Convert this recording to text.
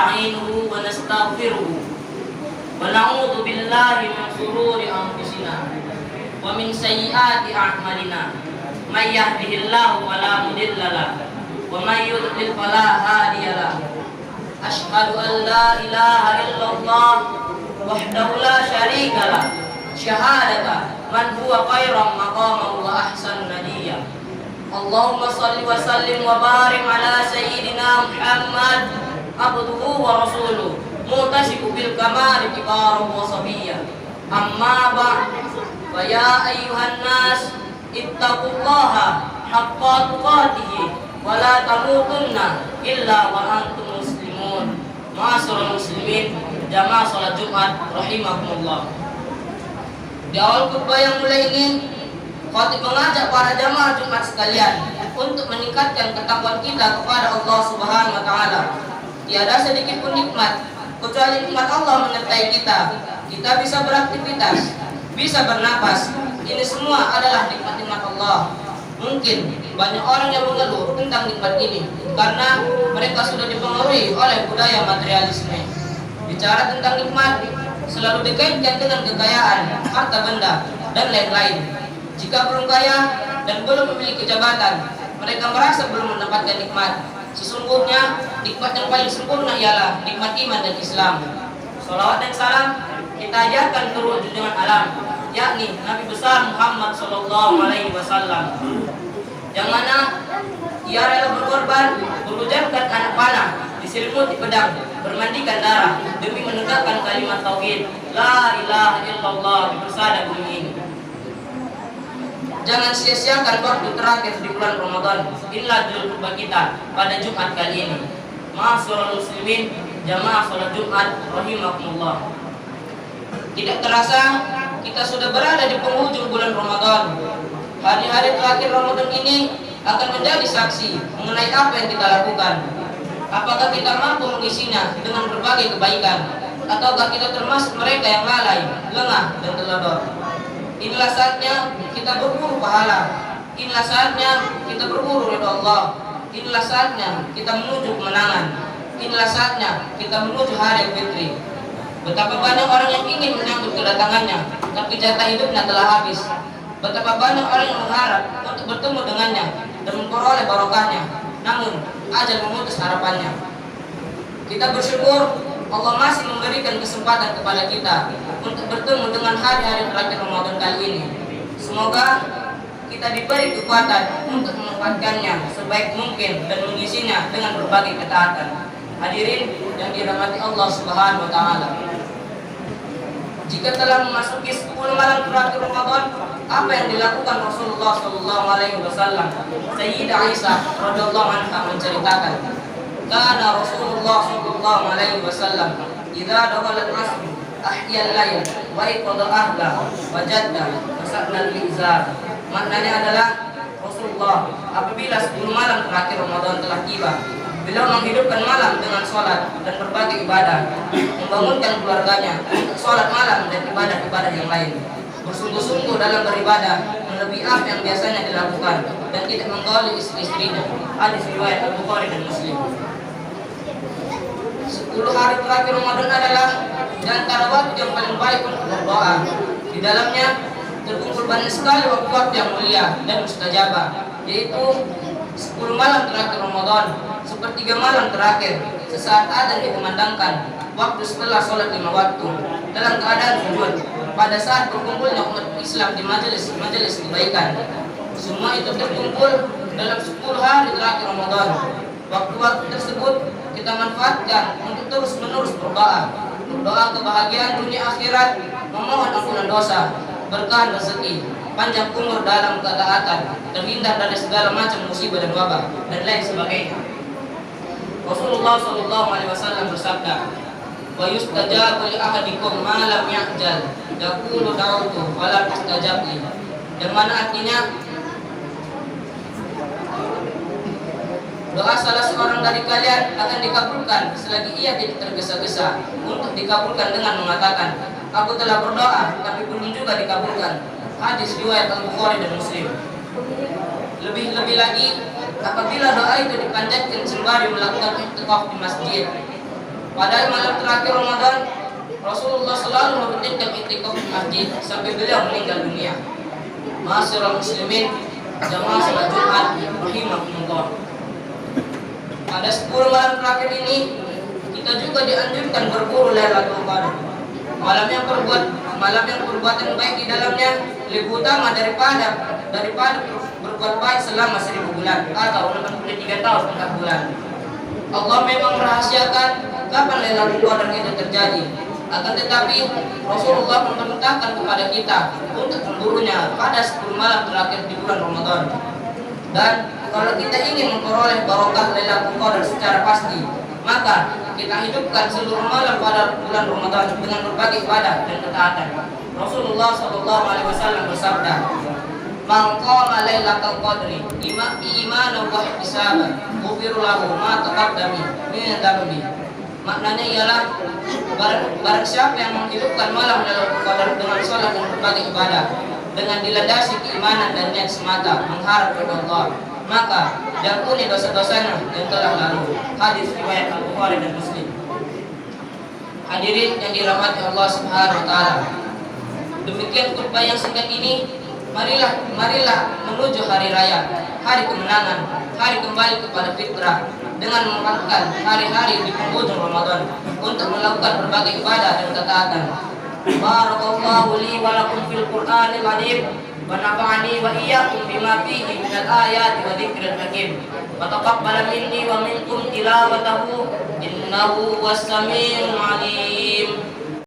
nasta'inuhu wa nastaghfiruhu wa na'udzu billahi min shururi anfusina wa min sayyiati a'malina. May yahdihillahu fala mudilla lahu wa may yudlil fala hadiya lahu. Asyhadu an la ilaha illallah wahdahu la syarika lahu syahadata man huwa khairan maqaman wa ahsanu nadiya. Allahumma salli wa sallim wa barik ala sayyidina Muhammad abduhu wa rasuluh mutashiku bil kamali kibaru wa sabiyya. Amma ba'd, fa ya ayyuhan nas ittaqullaha haqqa tuqatih wa la tamutunna illa wa antum muslimun. Ma'asyiral muslimin, jamaah salat Jumat rahimakumullah. Di awal khutbah yang mulai ini, khatib mengajak para jamaah Jumat sekalian untuk meningkatkan ketakwaan kita kepada Allah Subhanahu wa taala. Tiada sedikit pun nikmat kecuali nikmat Allah menyertai kita. Kita bisa beraktivitas, bisa bernapas. Ini semua adalah nikmat-nikmat Allah. Mungkin banyak orang yang mengeluh tentang nikmat ini karena mereka sudah dipengaruhi oleh budaya materialisme. Bicara tentang nikmat selalu dikaitkan dengan kekayaan, harta benda, dan lain-lain. Jika belum kaya dan belum memiliki jabatan, mereka merasa belum mendapatkan nikmat. Sesungguhnya nikmat yang paling sempurna ialah nikmat iman dan Islam. Salawat dan salam kita ajarkan turun junjungan alam, yakni Nabi besar Muhammad sallallahu alaihi wasallam, yang mana ia rela berkorban, berhujankan anak panah, diselimuti pedang, bermandikan darah demi menegakkan kalimat tauhid la ilaha illallah di persada bumi ini. Jangan sia-siakan waktu terakhir di bulan Ramadan. Inilah judul khutbah kita pada Jumat kali ini. Ma'asyiral muslimin, jamaah salat Jumat rahimakumullah. Tidak terasa kita sudah berada di penghujung bulan Ramadan. Hari-hari terakhir Ramadan ini akan menjadi saksi mengenai apa yang kita lakukan. Apakah kita mampu mengisinya dengan berbagai kebaikan, ataukah kita termasuk mereka yang lalai, lengah, dan teledor? Inilah saatnya kita berburu pahala. Inilah saatnya kita berburu ridha Allah. Inilah saatnya kita menuju kemenangan. Inilah saatnya kita menuju hari fitri. Betapa banyak orang yang ingin menyambut kedatangannya, tapi jatah hidupnya telah habis. Betapa banyak orang yang mengharap untuk bertemu dengannya dan memperoleh barokahnya, namun ajal memutus harapannya. Kita bersyukur Allah masih memberikan kesempatan kepada kita untuk bertemu dengan hari-hari terakhir Ramadan kali ini. Semoga kita diberi kekuatan untuk memanfaatkannya sebaik mungkin dan mengisinya dengan berbagai ketaatan. Hadirin yang dirahmati Allah Subhanahu wa taala. Jika telah memasuki 10 malam terakhir Ramadan, apa yang dilakukan Rasulullah sallallahu alaihi wasallam? Sayyidah Aisyah radhiyallahu anha menceritakan, kana Rasulullah sallallahu alaihi wasallam idza dakhala al-'asr ahya al-lail wa iqada ahla wa jadda wa sa'na al-izar. Maknanya adalah Rasulullah apabila 10 malam terakhir Ramadan telah tiba, beliau menghidupkan malam dengan sholat dan berbagai ibadah, membangunkan keluarganya untuk sholat malam dan ibadah-ibadah yang lain, bersungguh-sungguh dalam beribadah melebihi apa yang biasanya dilakukan dan tidak menggauli istri-istrinya. Hadis riwayat Al-Bukhari dan Muslim. 10 hari terakhir Ramadan adalah di antara waktu yang paling baik untuk berdoa. Di dalamnya terkumpul banyak sekali waktu-waktu yang mulia dan mustajabah, yaitu 10 malam terakhir Ramadan, sepertiga malam terakhir, sesaat adzan dikumandangkan, waktu setelah sholat 5 waktu, dalam keadaan sujud, pada saat berkumpulnya umat Islam di majelis kebaikan. Semua itu terkumpul dalam 10 hari terakhir Ramadan. Waktu-waktu tersebut kita manfaatkan untuk terus-menerus berdoa kebahagiaan dunia akhirat, memohon ampunan dosa, berkah rezeki, panjang umur dalam ketaatan, terhindar dari segala macam musibah dan wabah, dan lain sebagainya. Rasulullah sallallahu alaihi wasallam bersabda, "Wa yustajabu li ahadikum ma lam ya'jal, yaqulu da'utu wa lam yustajab li." Yang mana artinya doa salah seorang dari kalian akan dikabulkan selagi ia tidak tergesa-gesa untuk dikabulkan dengan mengatakan, "Aku telah berdoa tapi belum juga dikabulkan." Hadis riwayat Al-Bukhari dan Muslim. Lebih-lebih lagi apabila doa itu dipanjatkan sembari melakukan i'tikaf di masjid, Pada malam terakhir Ramadan, Rasulullah selalu merutinkan iktikaf di masjid sampai beliau meninggal dunia. Ma'asyiral muslimin, jamaah salat Jumat rahimakumullah. Pada 10 malam terakhir ini kita juga dianjurkan berburu Lailatul Qadar. Malam yang perbuatan baik di dalamnya lebih utama daripada berbuat baik selama 1000 bulan atau 83 tahun 4 bulan. Allah memang merahasiakan kapan Lailatul Qadar itu terjadi. Akan tetapi Rasulullah memerintahkan kepada kita untuk memburunya pada 10 malam terakhir di bulan Ramadan. Dan kalau kita ingin memperoleh barokah Lailatul Qadar secara pasti, maka kita hidupkan seluruh malam pada bulan Ramadan dengan berbagai ibadah dan ketaatan. Rasulullah SAW bersabda, "Man qama Lailatul Qadri imanan wa ihtisaban, ghufira lahu ma taqaddama min dhanbi." Maknanya ialah barang siapa yang menghidupkan malam Lailatul Qadar dengan salat dan berbagai ibadah, dengan dilandasi keimanan dan niat semata mengharap kepada Allah, maka diampuni dosa-dosanya yang telah lalu. Hadis riwayat Al-Bukhari dan Muslim. Hadirin yang dirahmati Allah Subhanahu wa taala. Demikian khutbah yang singkat ini, marilah menuju hari raya, hari kemenangan, hari kembali kepada fitrah dengan memanfaatkan hari-hari di penghujung Ramadan untuk melakukan berbagai ibadah dan ketaatan. Barakallahu li wa lakum fil Qur'anil Azim. ونفعني وإياكم بما فيه من الآيات وذكر الحكيم وتقبل مني ومنكم تلاوته إنه هو السميع العليم.